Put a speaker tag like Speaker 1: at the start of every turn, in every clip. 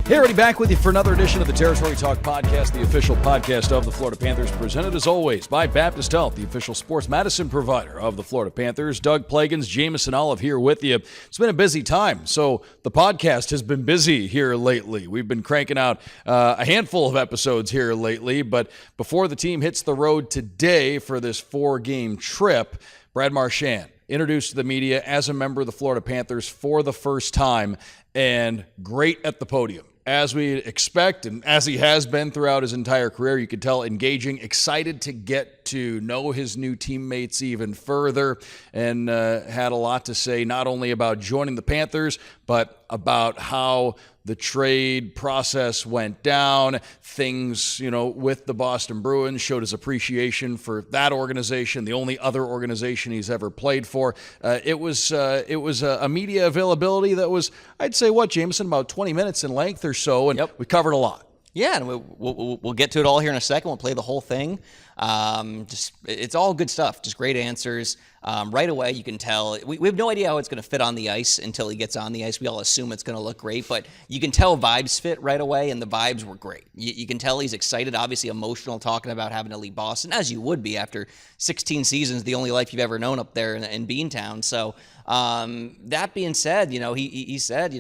Speaker 1: Hey, everybody, back with you for another edition of the Territory Talk Podcast, the official podcast of the Florida Panthers, presented as always by Baptist Health, the official sports medicine provider of the Florida Panthers. Doug Plagens, Jameson, Olive here with you. It's been a busy time, so the podcast has been busy here lately. We've been cranking out a handful of episodes here lately, but before the team hits the road today for this 4-game trip, Brad Marchand introduced to the media as a member of the Florida Panthers for the first time, and great at the podium. As we expect, and as he has been throughout his entire career, you could tell engaging, excited to get to know his new teammates even further, and had a lot to say not only about joining the Panthers, but about how the trade process went down, things, with the Boston Bruins, showed his appreciation for that organization, the only other organization he's ever played for. It was a media availability that was, I'd say, Jameson, about 20 minutes in length or so, and we covered a lot.
Speaker 2: Yeah, and we'll get to it all here in a second. We'll play the whole thing. It's all good stuff. Just great answers. Right away, you can tell. We have no idea how it's going to fit on the ice until he gets on the ice. We all assume it's going to look great, but you can tell vibes fit right away, and the vibes were great. You can tell he's excited, obviously emotional, talking about having to leave Boston, as you would be after 16 seasons, the only life you've ever known up there in Beantown. So that being said, he said,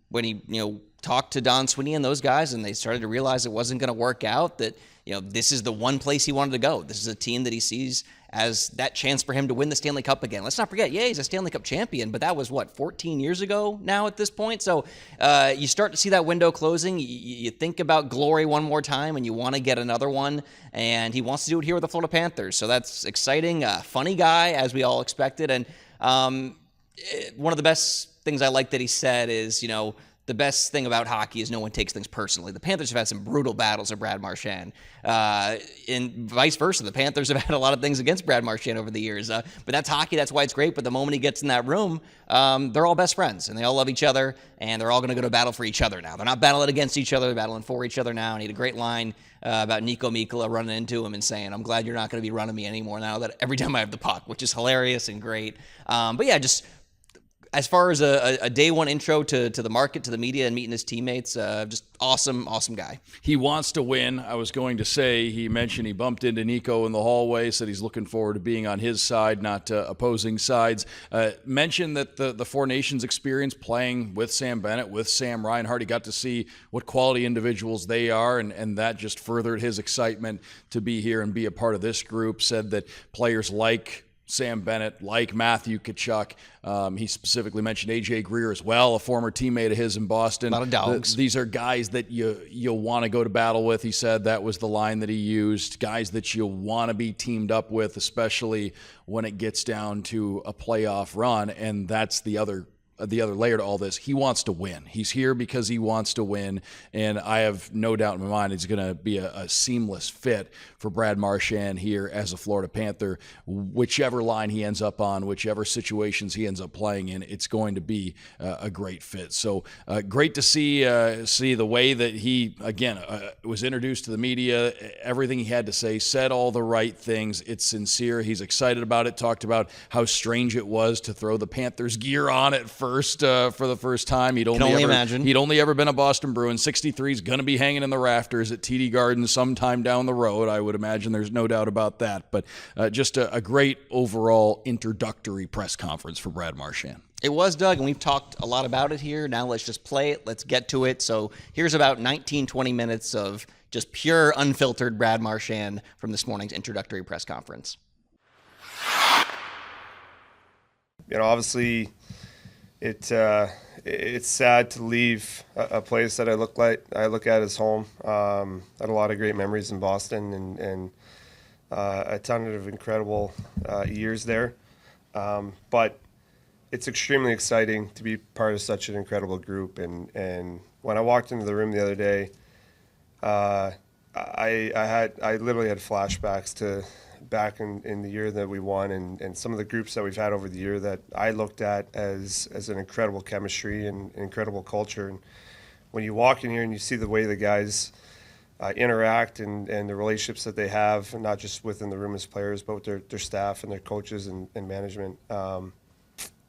Speaker 2: when he talked to Don Sweeney and those guys, and they started to realize it wasn't going to work out, that this is the one place he wanted to go. This is a team that he sees as that chance for him to win the Stanley Cup again. Let's not forget, he's a Stanley Cup champion, but that was 14 years ago now at this point. So you start to see that window closing. You think about glory one more time, and you want to get another one, and he wants to do it here with the Florida Panthers. So that's exciting. Funny guy, as we all expected, and one of the best things I like that he said is, the best thing about hockey is no one takes things personally. The Panthers have had some brutal battles of Brad Marchand, and vice versa. The Panthers have had a lot of things against Brad Marchand over the years, but that's hockey. That's why it's great. But the moment he gets in that room, they're all best friends, and they all love each other, and they're all going to go to battle for each other now. They're not battling against each other. They're battling for each other now, and he had a great line about Nico Mikkola running into him and saying, "I'm glad you're not going to be running me anymore now that every time I have the puck," which is hilarious and great. But yeah, just as far as a day one intro to the market, to the media, and meeting his teammates, just awesome guy.
Speaker 1: He wants to win. I was going to say, he mentioned he bumped into Nico in the hallway, said he's looking forward to being on his side, not opposing sides. Mentioned that the Four Nations experience playing with Sam Bennett, with Sam Reinhart, he got to see what quality individuals they are, and that just furthered his excitement to be here and be a part of this group. Said that players like Sam Bennett, like Matthew Tkachuk. He specifically mentioned A.J. Greer as well, a former teammate of his in Boston.
Speaker 2: A lot of dogs.
Speaker 1: These are guys that you'll want to go to battle with. He said that was the line that he used. Guys that you'll want to be teamed up with, especially when it gets down to a playoff run. And that's the other layer to all this. He wants to win. He's here because he wants to win, and I have no doubt in my mind he's going to be a seamless fit for Brad Marchand here as a Florida Panther. Whichever line he ends up on, whichever situations he ends up playing in, it's going to be a great fit. So great to see the way that he, again, was introduced to the media, everything he had to say, said all the right things. It's sincere. He's excited about it, talked about how strange it was to throw the Panthers gear on at first. For the first time. He'd only ever been a Boston Bruin. 63 is going to be hanging in the rafters at TD Garden sometime down the road, I would imagine. There's no doubt about that. But just a great overall introductory press conference for Brad Marchand.
Speaker 2: It was, Doug, and we've talked a lot about it here. Now let's just play it. Let's get to it. So here's about 19, 20 minutes of just pure, unfiltered Brad Marchand from this morning's introductory press conference.
Speaker 3: Obviously, it's sad to leave a place that I look at as home. I had a lot of great memories in Boston and a ton of incredible years there. But it's extremely exciting to be part of such an incredible group. And when I walked into the room the other day, I literally had flashbacks to back in the year that we won and some of the groups that we've had over the year that I looked at as an incredible chemistry and incredible culture. And when you walk in here and you see the way the guys interact and the relationships that they have, and not just within the room as players, but with their staff and their coaches and management,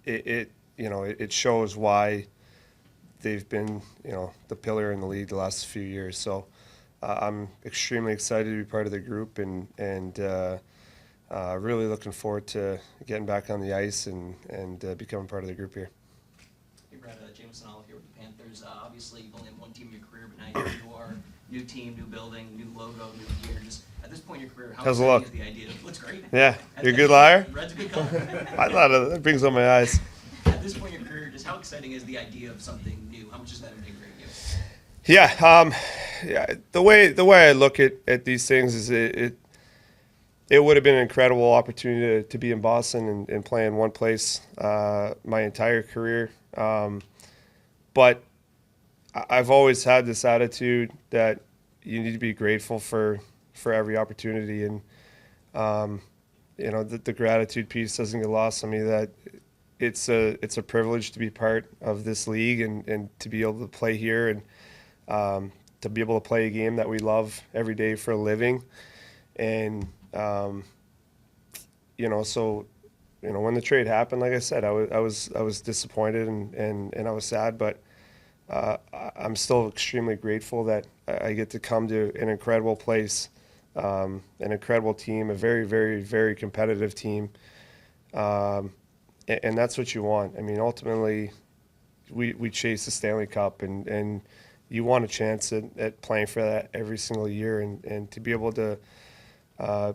Speaker 3: it shows why they've been, the pillar in the league the last few years. So I'm extremely excited to be part of the group and really looking forward to getting back on the ice and becoming part of the group here.
Speaker 2: Hey Brad, Jameson Olive here with the Panthers. Obviously, you've only had one team in your career, but now you are new team, new building, new logo, new gear. Just at this point in your career, how
Speaker 3: How's it
Speaker 2: exciting
Speaker 3: look?
Speaker 2: is the idea? It looks great.
Speaker 3: Yeah, you're a good liar?
Speaker 2: Red's a good color.
Speaker 3: I thought it brings up my eyes.
Speaker 2: At this point in your career, just how exciting is the idea of something new? How much is that invigorating you?
Speaker 3: Yeah, the way I look at these things is it would have been an incredible opportunity to be in Boston and play in one place my entire career. But I've always had this attitude that you need to be grateful for every opportunity, and the gratitude piece doesn't get lost on me. That it's a privilege to be part of this league and to be able to play here and to be able to play a game that we love every day for a living. And so when the trade happened, like I said, I was disappointed and I was sad, but I'm still extremely grateful that I get to come to an incredible place, an incredible team, a very, very, very competitive team. And that's what you want. I mean, ultimately, we chase the Stanley Cup, and you want a chance at playing for that every single year, and to be able to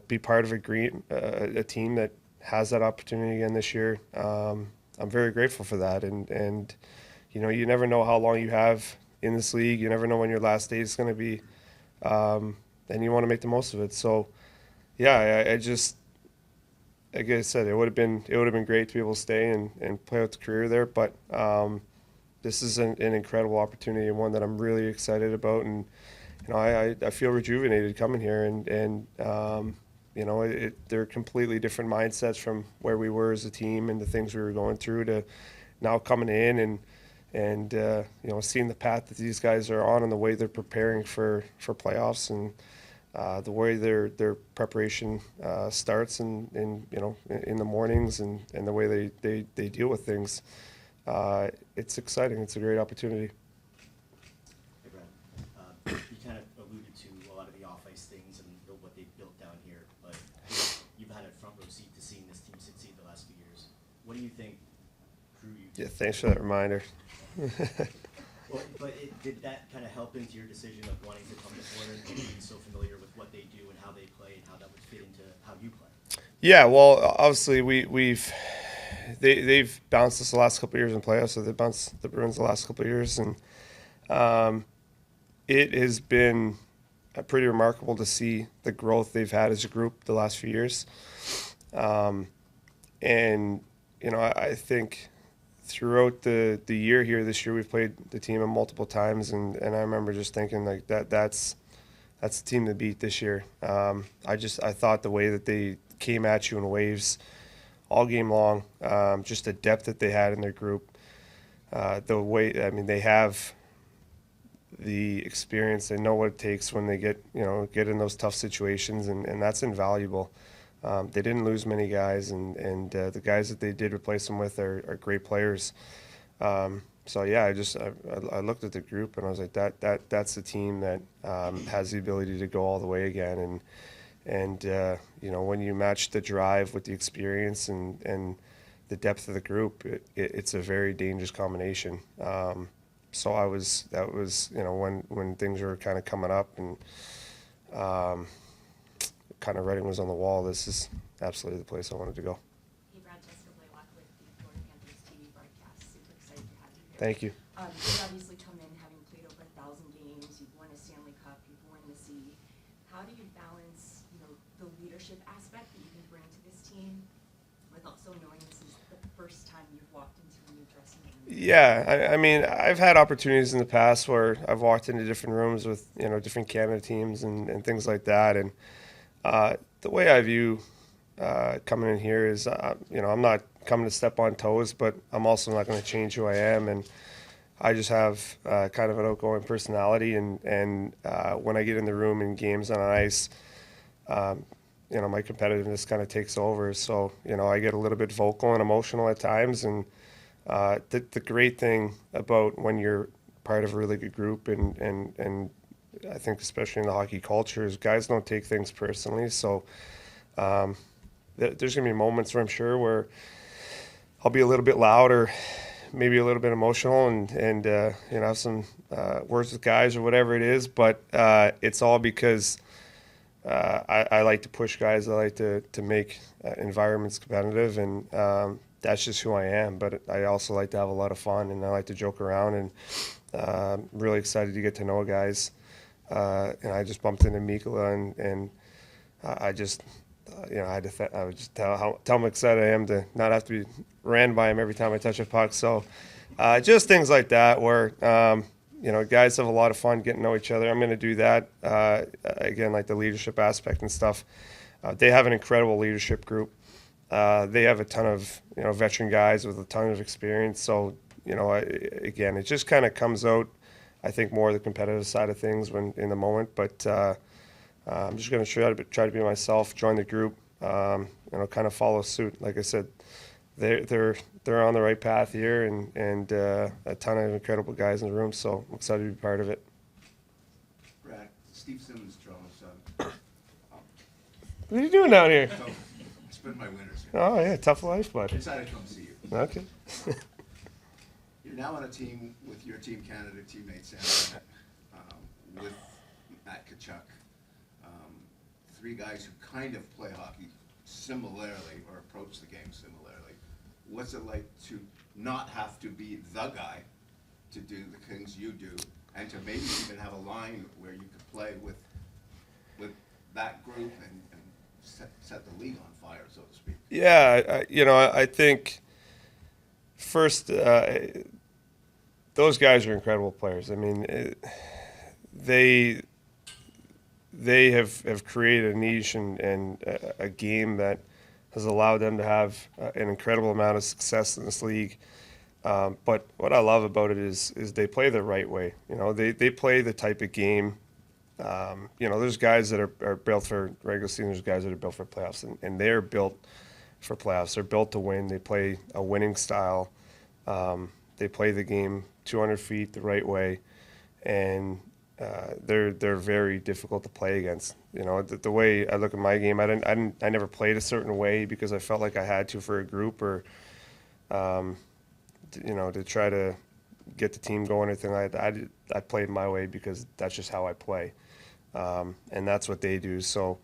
Speaker 3: be part of a team that has that opportunity again this year. I'm very grateful for that, and you never know how long you have in this league. You never know when your last day is going to be, and you want to make the most of it. So, yeah, I just, like I said, it would have been great to be able to stay and play out the career there, but this is an incredible opportunity and one that I'm really excited about, and I feel rejuvenated coming here, and they're completely different mindsets from where we were as a team and the things we were going through to now coming in and seeing the path that these guys are on and the way they're preparing for playoffs and the way their preparation starts and in the mornings and the way they deal with things. It's exciting. It's a great opportunity.
Speaker 4: Hey, Brad. You kind of alluded to a lot of the off-ice things and what they've built down here, but you've had a front-row seat to seeing this team succeed the last few years. What do you think drew you to
Speaker 3: Thanks for that reminder.
Speaker 4: Well, but did that kind of help into your decision of wanting to come to Florida and being so familiar with what they do and how they play and how that would fit into how you play? Yeah,
Speaker 3: well, obviously they've bounced us the last couple of years in playoffs, so they bounced the Bruins the last couple of years, and it has been pretty remarkable to see the growth they've had as a group the last few years. I think throughout the year here this year, we've played the team multiple times, and I remember just thinking like that's the team to beat this year. I thought the way that they came at you in waves all game long, just the depth that they had in their group, they have the experience. They know what it takes when they get in those tough situations, and that's invaluable. They didn't lose many guys, and the guys that they did replace them with are great players. So yeah, I looked at the group and I was like, that's the team that has the ability to go all the way again. And when you match the drive with the experience and the depth of the group, it's a very dangerous combination. So that was when things were kind of coming up and kind of writing was on the wall. This is absolutely the place I wanted to go.
Speaker 5: Hey Brad, Jessica Blaylock with the Florida Panthers TV broadcast. Super excited to have you here.
Speaker 3: Thank you.
Speaker 5: You obviously come in having played over 1,000 games. You've won a Stanley Cup. You've won the C. How do you balance, the leadership aspect that you can bring to this team, with also knowing this is the first time you've walked into a new dressing room?
Speaker 3: Yeah, I mean, I've had opportunities in the past where I've walked into different rooms with different Canada teams and things like that, and the way I view coming in here is, I'm not coming to step on toes, but I'm also not going to change who I am, and I just have kind of an outgoing personality, and when I get in the room in games on ice, my competitiveness kind of takes over. So I get a little bit vocal and emotional at times, and The great thing about when you're part of a really good group, and I think especially in the hockey culture, is guys don't take things personally. So there's going to be moments where I'm sure where I'll be a little bit loud or maybe a little bit emotional and have some words with guys or whatever it is. But it's all because I like to push guys. I like to make environments competitive, and that's just who I am. But I also like to have a lot of fun, and I like to joke around, and really excited to get to know guys. And I just bumped into Mikkola, and I just, I would just tell how excited I am to not have to be ran by him every time I touch a puck. So just things like that where, guys have a lot of fun getting to know each other. I'm going to do that. Again, like the leadership aspect and stuff. They have an incredible leadership group. They have a ton of, veteran guys with a ton of experience. So, again, it just kind of comes out, I think, more the competitive side of things when in the moment. But I'm just going to try to be myself, join the group, kind of follow suit. Like I said, they're on the right path here, and a ton of incredible guys in the room. So I'm excited to be part of it.
Speaker 6: Brad, Steve Simmons, Toronto's son.
Speaker 3: What are you doing down here?
Speaker 6: So, I spend my winters here.
Speaker 3: Oh yeah, tough life, bud.
Speaker 6: Excited to come see you.
Speaker 3: Okay.
Speaker 6: You're now on a team with your Team Canada teammate Sam Bennett, with Matt Tkachuk. Three guys who kind of play hockey similarly or approach the game similarly. What's it like to not have to be the guy to do the things you do, and to maybe even have a line where you could play with that group and set the league on fire, so to speak?
Speaker 3: Yeah, I think first, those guys are incredible players. I mean, they have created a niche and a game that has allowed them to have an incredible amount of success in this league. But what I love about it is they play the right way. They play the type of game. There's guys that are built for regular season. There's guys that are built for playoffs, and they're built for playoffs. They're built to win. They play a winning style. They play the game 200 feet the right way, and they're very difficult to play against. The way I look at my game, I never played a certain way because I felt like I had to for a group or, to try to get the team going or anything like that. I played my way because that's just how I play, and that's what they do. So,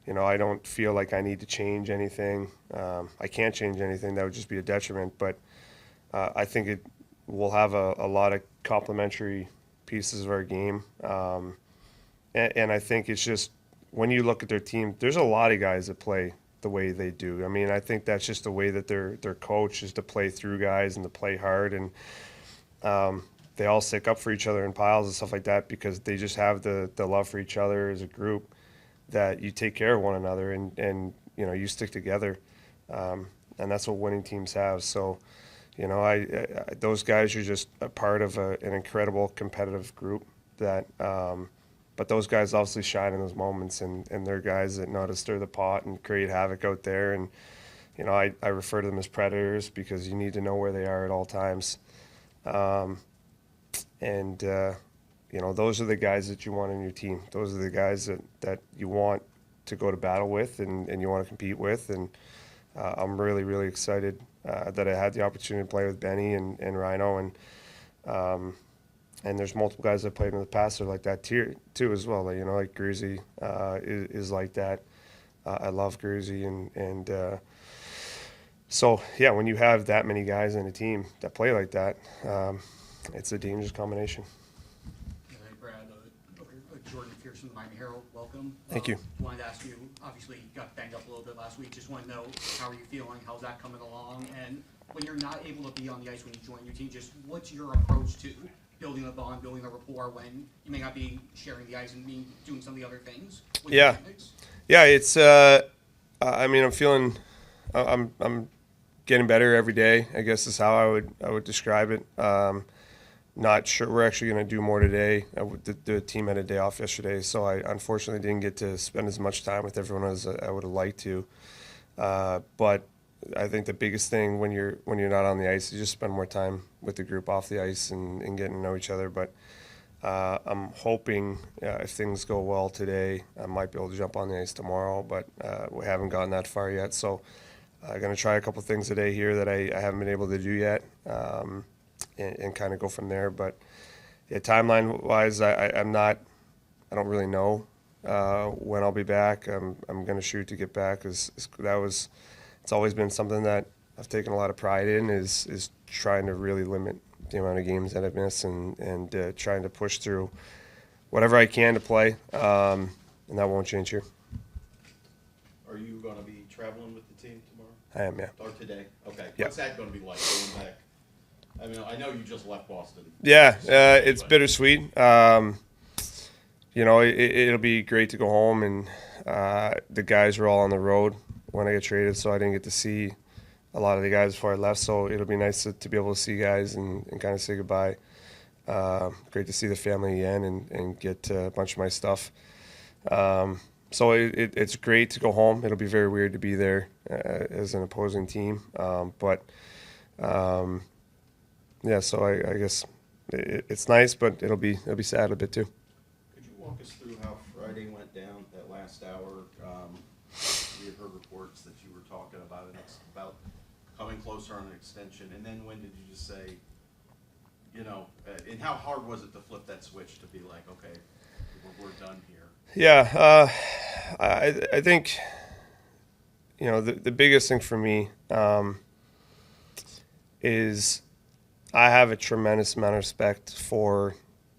Speaker 3: I don't feel like I need to change anything. I can't change anything. That would just be a detriment. But I think it will have a lot of complementary pieces of our game. And I think it's just when you look at their team, there's a lot of guys that play the way they do. I mean, I think that's just the way that they're coached, is to play through guys and to play hard. And they all stick up for each other in piles and stuff like that because they just have the love for each other as a group, that you take care of one another and you stick together. And that's what winning teams have. So, those guys are just a part of an incredible competitive group but those guys obviously shine in those moments, and they're guys that know how to stir the pot and create havoc out there. And, I refer to them as predators because you need to know where they are at all times. Those are the guys that you want on your team. Those are the guys that you want to go to battle with and you want to compete with. And I'm really, really excited that I had the opportunity to play with Benny and Rhino. And there's multiple guys I've played in the past that are like that too as well. Like Gruzy is like that. I love Gruzy. And so, yeah, when you have that many guys in a team that play like that, it's a dangerous combination.
Speaker 7: Hey, Brad, Jordan Pierce from the Miami Herald, welcome.
Speaker 3: Thank you.
Speaker 7: Wanted to ask you, obviously you got banged up a little bit last week. Just want to know, how are you feeling? How's that coming along? And when you're not able to be on the ice when you join your team, just what's your approach to building a bond, building a rapport when you may not be sharing the ice and doing some of the other things with your teammates? Yeah,
Speaker 3: it's I'm getting better every day, I guess is how I would describe it. Not sure. We're actually going to do more today. The team had a day off yesterday, so I unfortunately didn't get to spend as much time with everyone as I would have liked to. But I think the biggest thing when you're not on the ice is just spend more time with the group off the ice and getting to know each other. But I'm hoping if things go well today, I might be able to jump on the ice tomorrow. But we haven't gotten that far yet, so I'm going to try a couple things today here that I haven't been able to do yet, and kind of go from there. But yeah, timeline-wise, I don't really know when I'll be back. I'm going to shoot to get back, because it's always been something that I've taken a lot of pride in, is trying to really limit the amount of games that I've missed, and trying to push through whatever I can to play, and that won't change here.
Speaker 8: Are you going to be traveling with the team tomorrow?
Speaker 3: I am, yeah.
Speaker 8: Or today? Okay.
Speaker 3: Yeah.
Speaker 8: What's that going to be like going back? I mean, I know you just left Boston.
Speaker 3: Yeah, it's bittersweet. It'll be great to go home, and the guys were all on the road when I got traded, so I didn't get to see a lot of the guys before I left. So it'll be nice to be able to see guys and kind of say goodbye. Great to see the family again and get a bunch of my stuff. So it's great to go home. It'll be very weird to be there as an opposing team, yeah. So I guess it's nice, but it'll be sad a bit too.
Speaker 8: Could you walk us through how Friday went down, that last hour? We had heard reports that you were talking about coming closer on an extension, and then when did you just say, and how hard was it to flip that switch to be like, okay, we're done here?
Speaker 3: Yeah, I think the biggest thing for me is I have a tremendous amount of respect for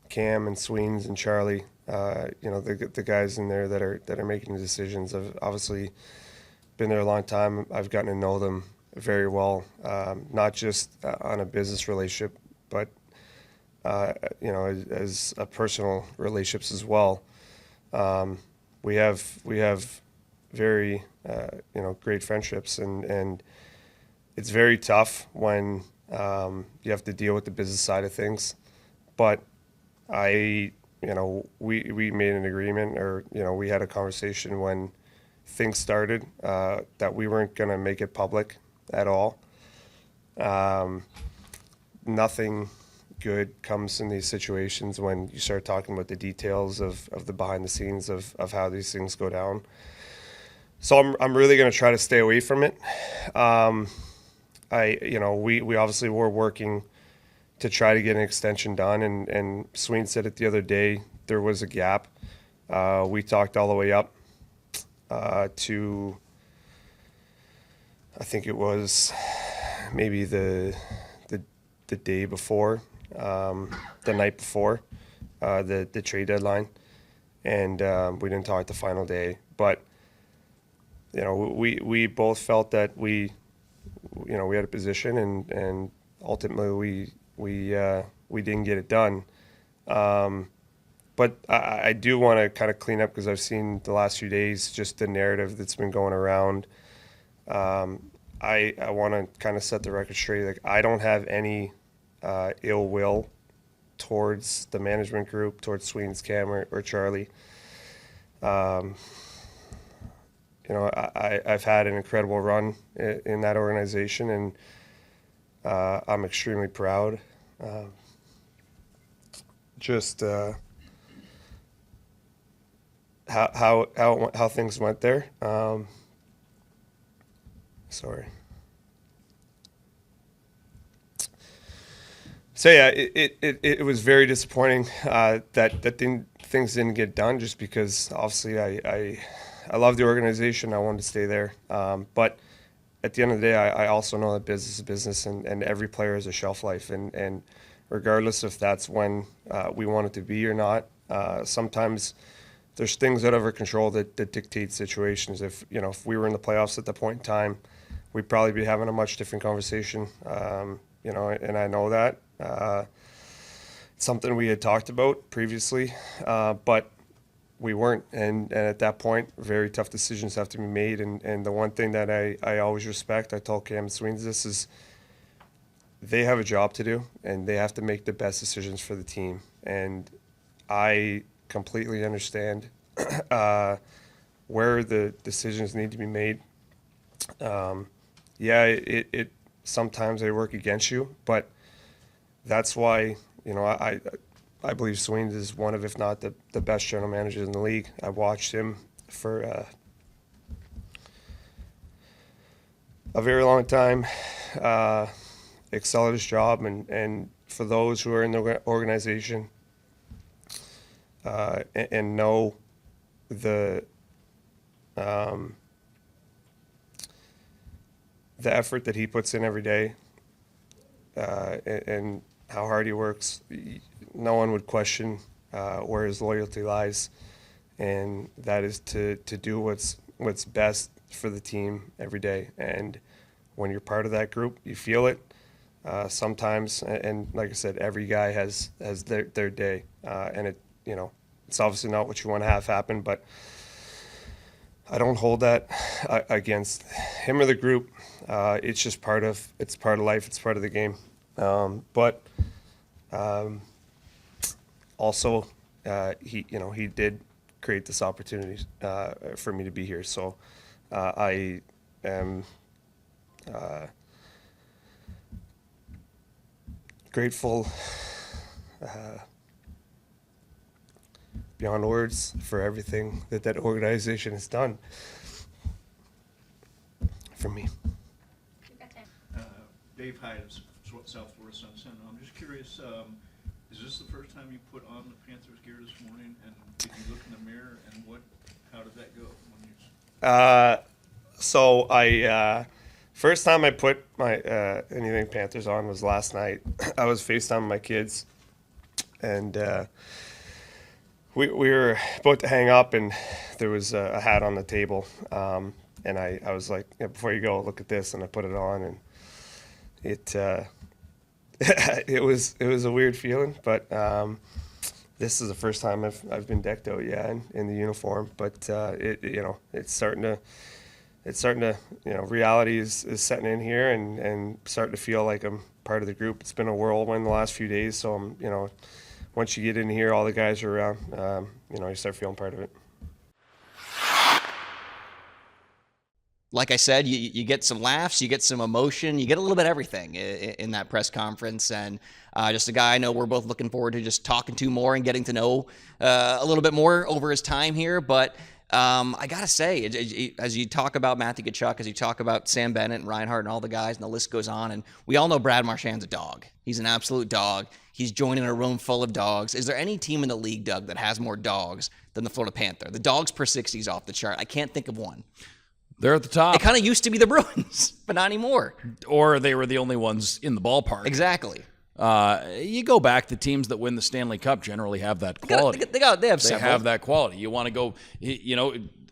Speaker 3: Cam and Sweens and Charlie. The guys in there that are making the decisions. I've obviously been there a long time. I've gotten to know them very well, not just on a business relationship, but as a personal relationships as well. We have very great friendships, and it's very tough when you have to deal with the business side of things. But we made an agreement, or we had a conversation when things started, that we weren't going to make it public at all. Nothing good comes in these situations when you start talking about the details of the behind the scenes of how these things go down. So I'm really going to try to stay away from it. We obviously were working to try to get an extension done, and Sween said it the other day, there was a gap. We talked all the way up to, I think it was maybe the day before, the night before the trade deadline, and we didn't talk the final day. But we both felt that we had a position, and ultimately we didn't get it done. But I do want to kind of clean up, because I've seen the last few days just the narrative that's been going around. I want to kind of set the record straight. Like, I don't have any ill will towards the management group, towards Sween's, Cam, or Charlie. I've had an incredible run in that organization, and I'm extremely proud. How things went there. Sorry. So yeah, it was very disappointing that things didn't get done, just because obviously I love the organization. I wanted to stay there. But at the end of the day, I also know that business is business, and every player has a shelf life. And regardless if that's when we want it to be or not, sometimes there's things out of our control that dictate situations. If we were in the playoffs at that point in time, we'd probably be having a much different conversation. And I know that. It's something we had talked about previously, but we weren't. And at that point, very tough decisions have to be made. And the one thing that I always respect, I told Cam and Sweens this, is they have a job to do, and they have to make the best decisions for the team. And I completely understand where the decisions need to be made. yeah, it sometimes they work against you, but that's why, you know, I believe Swain is one of, if not the best general managers in the league. I watched him for a very long time, excel at his job, and for those who are in the organization and know the effort that he puts in every day and how hard he works, no one would question where his loyalty lies, and that is to do what's best for the team every day. And when you're part of that group, you feel it sometimes. And like I said, every guy has their day, and it's obviously not what you want to have happen, but I don't hold that against him or the group. It's just part of life. It's part of the game. But also, he did create this opportunity for me to be here. So I am grateful beyond words for everything that organization has done for me.
Speaker 9: Dave Hyde of South Florida Sun Sentinel. I'm just curious, is this the first time you put on the Panthers gear this morning? And did you look in the mirror, and how did that go?
Speaker 3: So I first time I put my anything Panthers on was last night. I was FaceTiming my kids, and we were about to hang up, and there was a hat on the table, and I was like, before you go, look at this, and I put it on, and it it was a weird feeling, but this is the first time I've been decked out, in the uniform. But it's starting to reality is setting in here, and starting to feel like I'm part of the group. It's been a whirlwind the last few days, so once you get in here, all the guys are around. You start feeling part of it.
Speaker 2: Like I said, you get some laughs, you get some emotion, you get a little bit of everything in that press conference. And just a guy I know we're both looking forward to just talking to more and getting to know a little bit more over his time here. But I got to say, as you talk about Matthew Tkachuk, as you talk about Sam Bennett and Reinhart and all the guys, and the list goes on, and we all know Brad Marchand's a dog. He's an absolute dog. He's joining a room full of dogs. Is there any team in the league, Doug, that has more dogs than the Florida Panther? The dogs per 60 is off the chart. I can't think of one.
Speaker 1: They're at the top.
Speaker 2: It kind of used to be the Bruins, but not anymore.
Speaker 1: Or they were the only ones in the ballpark.
Speaker 2: Exactly.
Speaker 1: You go back, the teams that win the Stanley Cup generally have that quality.
Speaker 2: They have several.
Speaker 1: They have that quality. You want to go,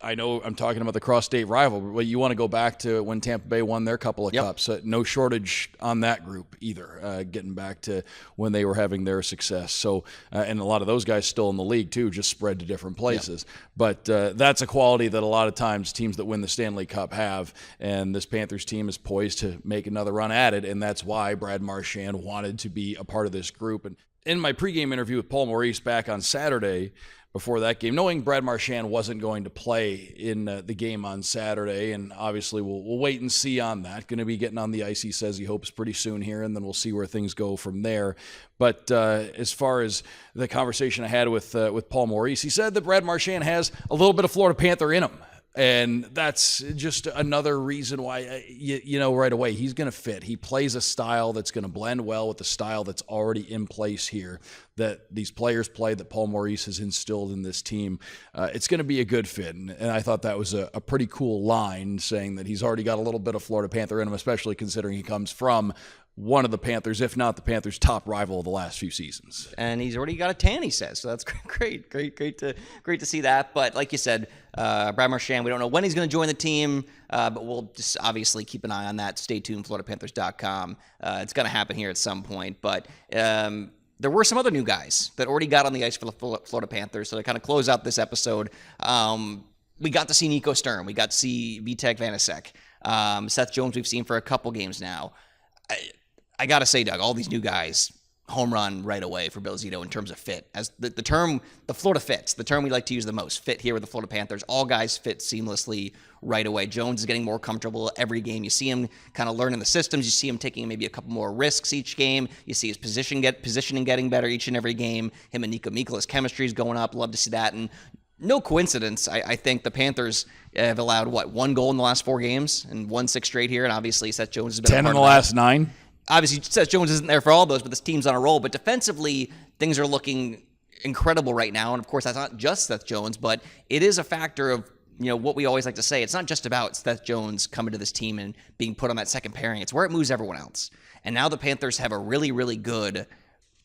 Speaker 1: I know I'm talking about the cross-state rival, but you want to go back to when Tampa Bay won their couple of cups. No shortage on that group either, getting back to when they were having their success. So, and a lot of those guys still in the league too, just spread to different places. But that's a quality that a lot of times teams that win the Stanley Cup have, and this Panthers team is poised to make another run at it, and that's why Brad Marchand wanted to be a part of this group. And in my pregame interview with Paul Maurice back on Saturday, before that game, knowing Brad Marchand wasn't going to play in the game on Saturday, and obviously we'll wait and see on that. Going to be getting on the ice, he says he hopes pretty soon here, and then we'll see where things go from there. But as far as the conversation I had with Paul Maurice, he said that Brad Marchand has a little bit of Florida Panther in him. And that's just another reason why, right away, he's going to fit. He plays a style that's going to blend well with the style that's already in place here, that these players play, that Paul Maurice has instilled in this team. It's going to be a good fit. And I thought that was a pretty cool line, saying that he's already got a little bit of Florida Panther in him, especially considering he comes from one of the Panthers, if not the Panthers' top rival of the last few seasons.
Speaker 2: And he's already got a tan, he says. So that's great to see that. But like you said, Brad Marchand, we don't know when he's going to join the team, but we'll just obviously keep an eye on that. Stay tuned, FloridaPanthers.com. It's going to happen here at some point. But there were some other new guys that already got on the ice for the Florida Panthers. So to kind of close out this episode, we got to see Nico Sturm. We got to see Vitek Vanacek. Seth Jones we've seen for a couple games now. I got to say, Doug, all these new guys, home run right away for Bill Zito in terms of fit. As the term, the Florida fits, the term we like to use the most, fit here with the Florida Panthers. All guys fit seamlessly right away. Jones is getting more comfortable every game. You see him kind of learning the systems. You see him taking maybe a couple more risks each game. You see his positioning getting better each and every game. Him and Nico Mikkola's chemistry is going up. Love to see that. And no coincidence, I think the Panthers have allowed, 1 goal in the last 4 games and won 6 straight here. And obviously Seth Jones has been
Speaker 1: 10
Speaker 2: a part
Speaker 1: in the
Speaker 2: of that.
Speaker 1: last 9.
Speaker 2: Obviously, Seth Jones isn't there for all those, but this team's on a roll. But defensively, things are looking incredible right now. And of course, that's not just Seth Jones, but it is a factor of, what we always like to say. It's not just about Seth Jones coming to this team and being put on that second pairing. It's where it moves everyone else. And now the Panthers have a really, really good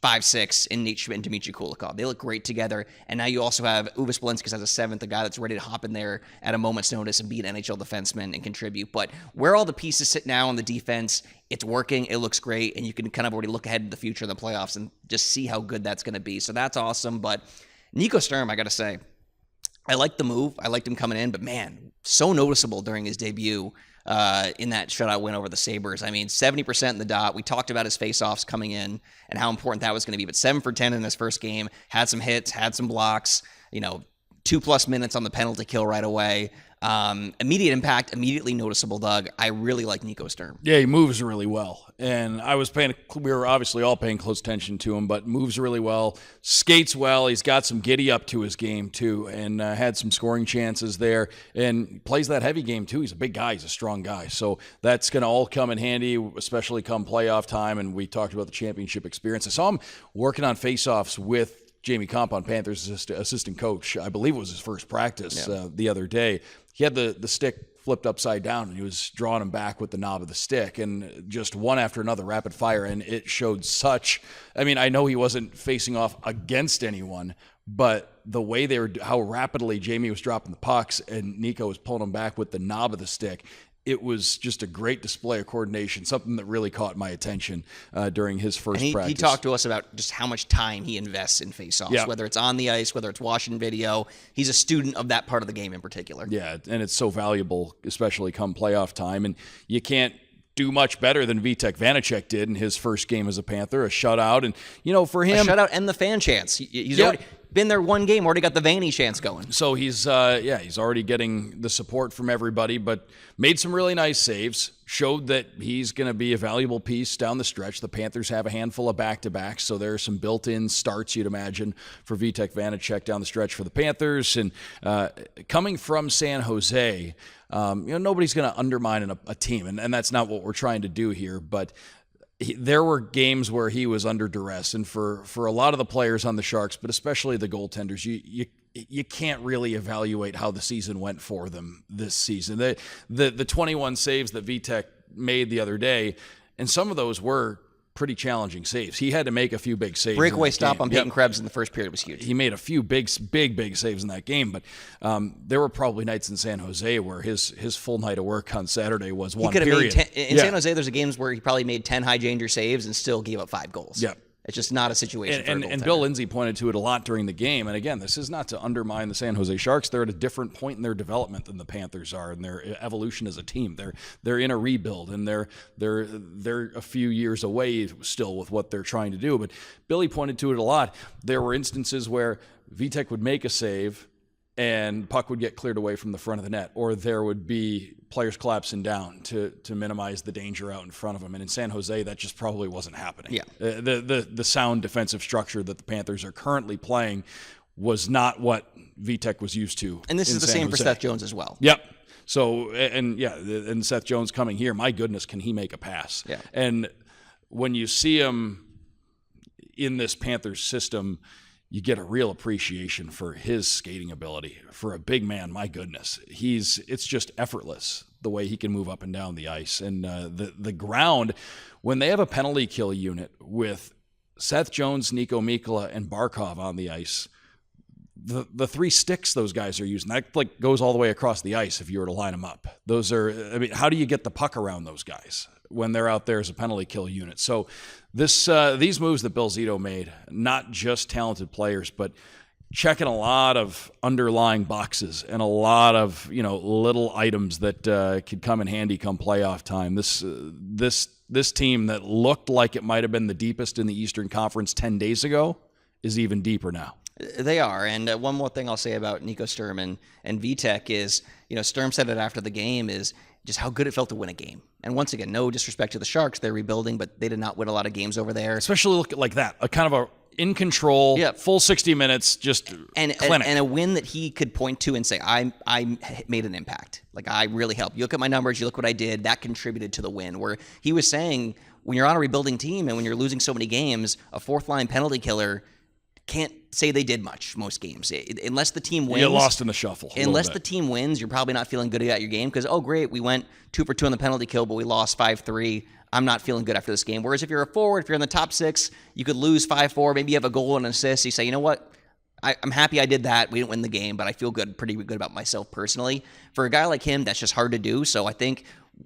Speaker 2: 5-6 in Nate Schmidt and Dmitry Kulikov. They look great together. And now you also have Uwe Smolenskis as a 7th, a guy that's ready to hop in there at a moment's notice and be an NHL defenseman and contribute. But where all the pieces sit now on the defense, it's working. It looks great. And you can kind of already look ahead to the future of the playoffs and just see how good that's going to be. So that's awesome. But Nico Sturm, I got to say, I like the move. I liked him coming in. But man, so noticeable during his debut in that shutout win over the Sabres. I mean, 70% in the dot. We talked about his faceoffs coming in and how important that was going to be. But 7 for 10 in his first game, had some hits, had some blocks, 2+ minutes on the penalty kill right away. Immediate impact, immediately noticeable, Doug. I really like Nico Sturm.
Speaker 1: Yeah, he moves really well. And we were obviously all paying close attention to him, but moves really well, skates well. He's got some giddy up to his game, too, and had some scoring chances there. And plays that heavy game, too. He's a big guy. He's a strong guy. So that's going to all come in handy, especially come playoff time. And we talked about the championship experience. I saw him working on faceoffs with Jamie Comp on Panthers assistant coach. I believe it was his first practice the other day. He had the stick flipped upside down, and he was drawing him back with the knob of the stick, and just one after another, rapid fire, and it showed I know he wasn't facing off against anyone, but the way how rapidly Jamie was dropping the pucks and Nico was pulling him back with the knob of the stick, it was just a great display of coordination, something that really caught my attention during his first practice.
Speaker 2: He talked to us about just how much time he invests in faceoffs, whether it's on the ice, whether it's watching video. He's a student of that part of the game in particular. Yeah,
Speaker 1: and it's so valuable, especially come playoff time. And you can't do much better than Vitek Vanacek did in his first game as a Panther, a shutout. And, for him...
Speaker 2: A shutout and the fan chance. He's already been there one game, already got the Vanny chance going.
Speaker 1: So he's already getting the support from everybody, but made some really nice saves, showed that he's going to be a valuable piece down the stretch. The Panthers have a handful of back-to-backs, so there are some built-in starts, you'd imagine, for Vitek Vanacek down the stretch for the Panthers. And coming from San Jose, nobody's going to undermine a team, and that's not what we're trying to do here, but there were games where he was under duress, and for a lot of the players on the Sharks, but especially the goaltenders, you can't really evaluate how the season went for them this season. The 21 saves that Vitek made the other day, and some of those were pretty challenging saves. He had to make a few big saves.
Speaker 2: Breakaway stop on Peyton Krebs in the first period was huge.
Speaker 1: He made a few big saves in that game, but there were probably nights in San Jose where his full night of work on Saturday was one period.
Speaker 2: In San Jose, there's games where he probably made 10 high danger saves and still gave up 5 goals.
Speaker 1: Yeah.
Speaker 2: It's just not a situation for a goaltender.
Speaker 1: And Bill Lindsay pointed to it a lot during the game. And again, this is not to undermine the San Jose Sharks. They're at a different point in their development than the Panthers are, and their evolution as a team. They're in a rebuild, and they're a few years away still with what they're trying to do. But Billy pointed to it a lot. There were instances where Vitek would make a save, and puck would get cleared away from the front of the net, or there would be players collapsing down to minimize the danger out in front of them. And in San Jose, that just probably wasn't happening.
Speaker 2: Yeah.
Speaker 1: The sound defensive structure that the Panthers are currently playing was not what Vitek was used to.
Speaker 2: And this is the same for Seth Jones as well.
Speaker 1: Yep. So, and Seth Jones coming here, my goodness, can he make a pass?
Speaker 2: Yeah.
Speaker 1: And when you see him in this Panthers system, you get a real appreciation for his skating ability. For a big man, my goodness, it's just effortless the way he can move up and down the ice. And the ground, when they have a penalty kill unit with Seth Jones, Nico Mikkola, and Barkov on the ice, the 3 sticks those guys are using, that goes all the way across the ice if you were to line them up. How do you get the puck around those guys when they're out there as a penalty kill unit? So these moves that Bill Zito made, not just talented players, but checking a lot of underlying boxes and a lot of little items that could come in handy come playoff time. This this team that looked like it might have been the deepest in the Eastern Conference 10 days ago is even deeper now.
Speaker 2: They are. And one more thing I'll say about Nico Sturm and Vitek is, Sturm said it after the game, is just how good it felt to win a game. And once again, no disrespect to the Sharks. They're rebuilding, but they did not win a lot of games over there.
Speaker 1: Especially look at like that, a kind of a in control, full 60 minutes, just clinic.
Speaker 2: And a win that he could point to and say, I made an impact. Like, I really helped. You look at my numbers, you look what I did, that contributed to the win. Where he was saying, when you're on a rebuilding team and when you're losing so many games, a fourth-line penalty killer can't say they did much most games. Unless the team wins.
Speaker 1: You get lost in the shuffle.
Speaker 2: Unless the team wins, you're probably not feeling good about your game because, oh, great, we went 2 for 2 on the penalty kill, but we lost 5-3. I'm not feeling good after this game. Whereas if you're a forward, if you're in the top 6, you could lose 5-4. Maybe you have a goal and an assist. You say, you know what? I'm happy I did that. We didn't win the game, but I feel pretty good about myself personally. For a guy like him, that's just hard to do. So I think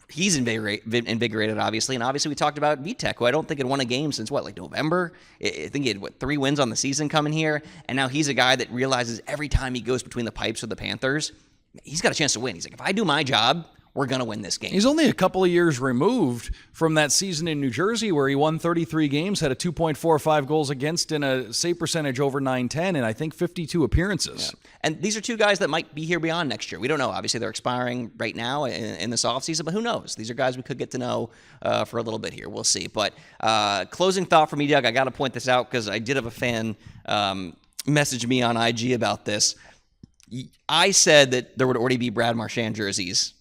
Speaker 2: he's invigorated, obviously. And obviously we talked about Vitek, who I don't think had won a game since, November? I think he had, 3 wins on the season coming here. And now he's a guy that realizes every time he goes between the pipes with the Panthers, he's got a chance to win. He's like, if I do my job, we're going to win this game.
Speaker 1: He's only a couple of years removed from that season in New Jersey where he won 33 games, had a 2.45 goals against and a save percentage over .910, and I think 52 appearances.
Speaker 2: Yeah. And these are 2 guys that might be here beyond next year. We don't know. Obviously, they're expiring right now in this offseason, but who knows? These are guys we could get to know for a little bit here. We'll see. But closing thought for me, Doug, I got to point this out because I did have a fan message me on IG about this. I said that there would already be Brad Marchand jerseys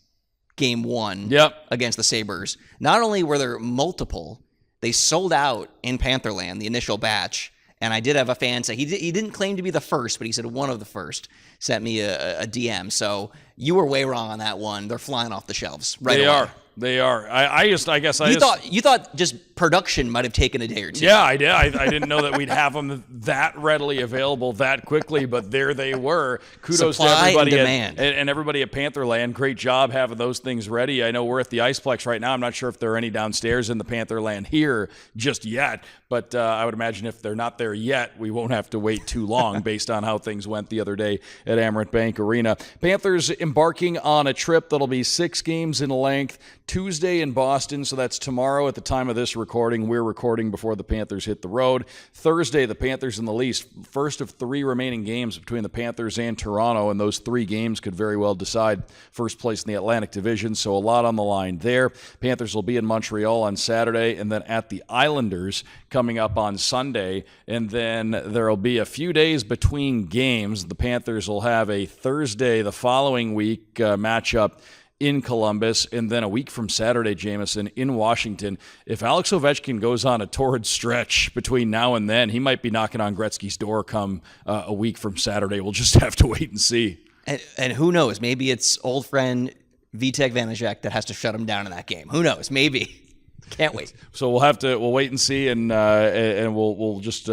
Speaker 2: Game 1 against the Sabres. Not only were there multiple, they sold out in Pantherland, the initial batch. And I did have a fan say, he didn't claim to be the first, but he said one of the first, sent me a DM. So you were way wrong on that one. They're flying off the shelves right away.
Speaker 1: They are. I guess
Speaker 2: you thought just production might have taken a day or 2.
Speaker 1: Yeah, I did. I didn't know that we'd have them that readily available that quickly, but there they were. Kudos
Speaker 2: Supply
Speaker 1: to everybody
Speaker 2: and demand.
Speaker 1: and everybody at Pantherland. Great job having those things ready. I know we're at the Iceplex right now. I'm not sure if there are any downstairs in the Pantherland here just yet, but I would imagine if they're not there yet, we won't have to wait too long based on how things went the other day at Amerant Bank Arena. Panthers embarking on a trip that'll be 6 games in length. Tuesday in Boston, so that's tomorrow at the time of this recording. We're recording before the Panthers hit the road. Thursday, the Panthers in the Leafs. First of 3 remaining games between the Panthers and Toronto, and those 3 games could very well decide first place in the Atlantic Division, so a lot on the line there. Panthers will be in Montreal on Saturday, and then at the Islanders coming up on Sunday, and then there will be a few days between games. The Panthers will have a Thursday the following week matchup in Columbus, and then a week from Saturday, Jameson, in Washington. If Alex Ovechkin goes on a torrid stretch between now and then, he might be knocking on Gretzky's door come a week from Saturday. We'll just have to wait and see.
Speaker 2: And who knows? Maybe it's old friend Vitek Vanacek that has to shut him down in that game. Who knows? Maybe. Can't wait.
Speaker 1: So we'll wait and see, and we'll just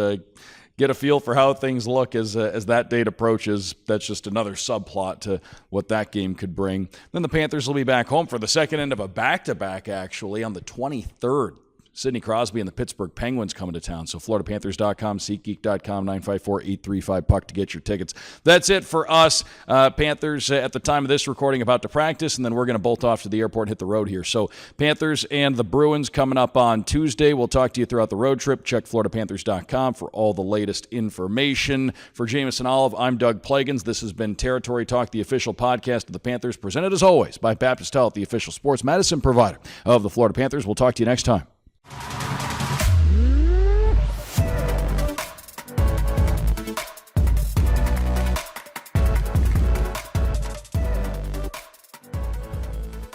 Speaker 1: get a feel for how things look as that date approaches. That's just another subplot to what that game could bring. Then the Panthers will be back home for the second end of a back-to-back, actually, on the 23rd. Sidney Crosby and the Pittsburgh Penguins coming to town. So FloridaPanthers.com, SeatGeek.com, 954-835-PUCK to get your tickets. That's it for us. Panthers at the time of this recording about to practice, and then we're going to bolt off to the airport and hit the road here. So Panthers and the Bruins coming up on Tuesday. We'll talk to you throughout the road trip. Check FloridaPanthers.com for all the latest information. For Jameson Olive, I'm Doug Plagens. This has been Territory Talk, the official podcast of the Panthers, presented as always by Baptist Health, the official sports medicine provider of the Florida Panthers. We'll talk to you next time.